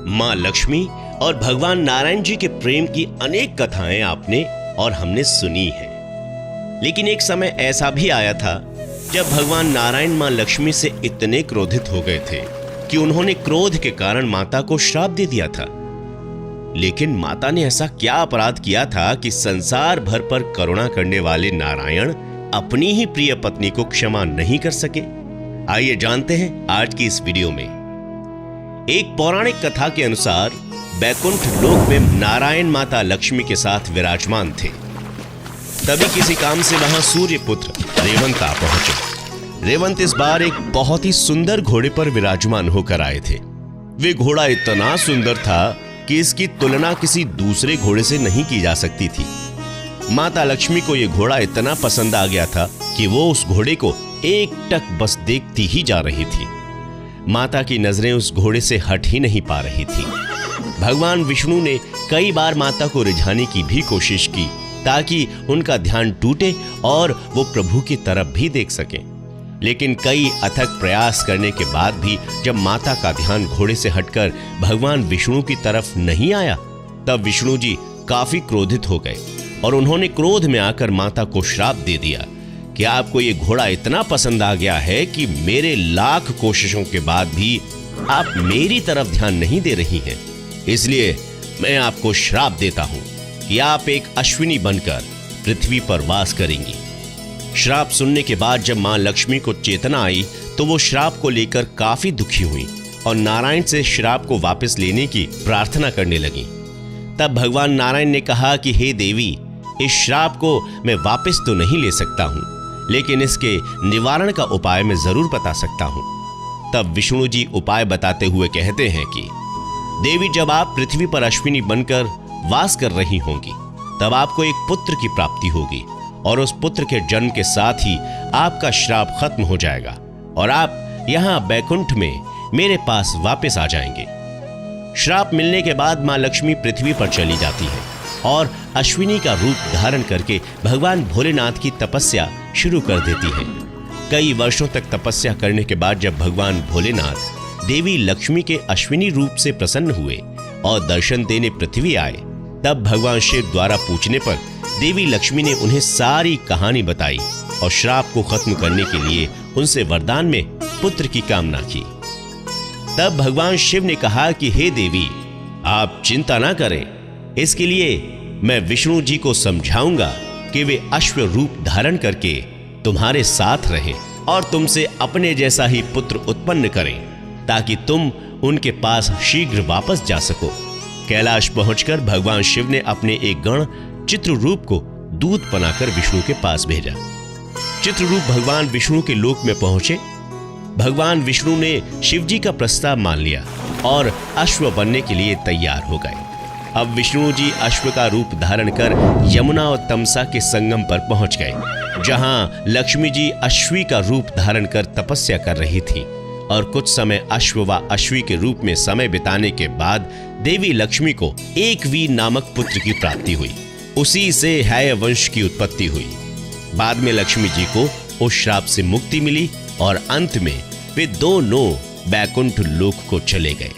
माँ लक्ष्मी और भगवान नारायण जी के प्रेम की अनेक कथाएं आपने और हमने सुनी हैं। लेकिन एक समय ऐसा भी आया था जब भगवान नारायण माँ लक्ष्मी से इतने क्रोधित हो गए थे कि उन्होंने क्रोध के कारण माता को श्राप दे दिया था। लेकिन माता ने ऐसा क्या अपराध किया था कि संसार भर पर करुणा करने वाले नारायण अपनी ही प्रिय पत्नी को क्षमा नहीं कर सके? आइए जानते हैं आज की इस वीडियो में। एक पौराणिक कथा के अनुसार बैकुंठ लोक में नारायण माता लक्ष्मी के साथ विराजमान थे। तभी किसी काम से वहां सूर्य पुत्र रेवंत आ पहुंचे। रेवंत इस बार एक बहुत ही सुंदर घोड़े पर विराजमान होकर आए थे। वे घोड़ा इतना सुंदर था कि इसकी तुलना किसी दूसरे घोड़े से नहीं की जा सकती थी। माता लक्ष्मी को यह घोड़ा इतना पसंद आ गया था कि वो उस घोड़े को एकटक बस देखती ही जा रही थी। माता की नजरें उस घोड़े से हट ही नहीं पा रही थी। भगवान विष्णु ने कई बार माता को रिझाने की भी कोशिश की ताकि उनका ध्यान टूटे और वो प्रभु की तरफ भी देख सकें। लेकिन कई अथक प्रयास करने के बाद भी जब माता का ध्यान घोड़े से हटकर भगवान विष्णु की तरफ नहीं आया, तब विष्णु जी काफी क्रोधित हो गए और उन्होंने क्रोध में आकर माता को श्राप दे दिया कि आपको ये घोड़ा इतना पसंद आ गया है कि मेरे लाख कोशिशों के बाद भी आप मेरी तरफ ध्यान नहीं दे रही हैं। इसलिए मैं आपको श्राप देता हूं कि आप एक अश्विनी बनकर पृथ्वी पर वास करेंगी। श्राप सुनने के बाद जब मां लक्ष्मी को चेतना आई तो वो श्राप को लेकर काफी दुखी हुई और नारायण से श्राप को वापस लेने की प्रार्थना करने लगी। तब भगवान नारायण ने कहा कि हे देवी, इस श्राप को मैं वापस तो नहीं ले सकता हूं, लेकिन इसके निवारण का उपाय मैं जरूर बता सकता हूं। तब विष्णु जी उपाय बताते हुए कहते हैं कि देवी, जब आप पृथ्वी पर अश्विनी बनकर वास कर रही होंगी तब आपको एक पुत्र की प्राप्ति होगी और उस पुत्र के जन्म के साथ ही आपका श्राप खत्म हो जाएगा और आप यहां बैकुंठ में मेरे पास वापस आ जाएंगे। श्राप मिलने के बाद मां लक्ष्मी पृथ्वी पर चली जाती है और अश्विनी का रूप धारण करके भगवान भोलेनाथ की तपस्या शुरू कर देती है। कई वर्षों तक तपस्या करने के बाद जब भगवान भोलेनाथ देवी लक्ष्मी के अश्विनी रूप से प्रसन्न हुए और दर्शन देने पृथ्वी आए, तब भगवान शिव द्वारा पूछने पर देवी लक्ष्मी ने उन्हें सारी कहानी बताई और श्राप को खत्म करने के लिए उनसे वरदान में पुत्र की कामना की। तब भगवान शिव ने कहा कि हे देवी, आप चिंता ना करें, इसके लिए मैं विष्णु जी को समझाऊंगा कि वे अश्व रूप धारण करके तुम्हारे साथ रहें और तुमसे अपने जैसा ही पुत्र उत्पन्न करें ताकि तुम उनके पास शीघ्र वापस जा सको। कैलाश पहुंचकर भगवान शिव ने अपने एक गण चित्ररूप को दूत बनाकर विष्णु के पास भेजा। चित्ररूप भगवान विष्णु के लोक में पहुंचे। भगवान विष्णु ने शिव जी का प्रस्ताव मान लिया और अश्व बनने के लिए तैयार हो गए। अब विष्णु जी अश्व का रूप धारण कर यमुना और तमसा के संगम पर पहुंच गए, जहां लक्ष्मी जी अश्वी का रूप धारण कर तपस्या कर रही थी और कुछ समय अश्व व अश्वी के रूप में समय बिताने के बाद देवी लक्ष्मी को एकवीर नामक पुत्र की प्राप्ति हुई। उसी से हैय वंश की उत्पत्ति हुई। बाद में लक्ष्मी जी को उस श्राप से मुक्ति मिली और अंत में वे दोनों बैकुंठ लोक को चले गए।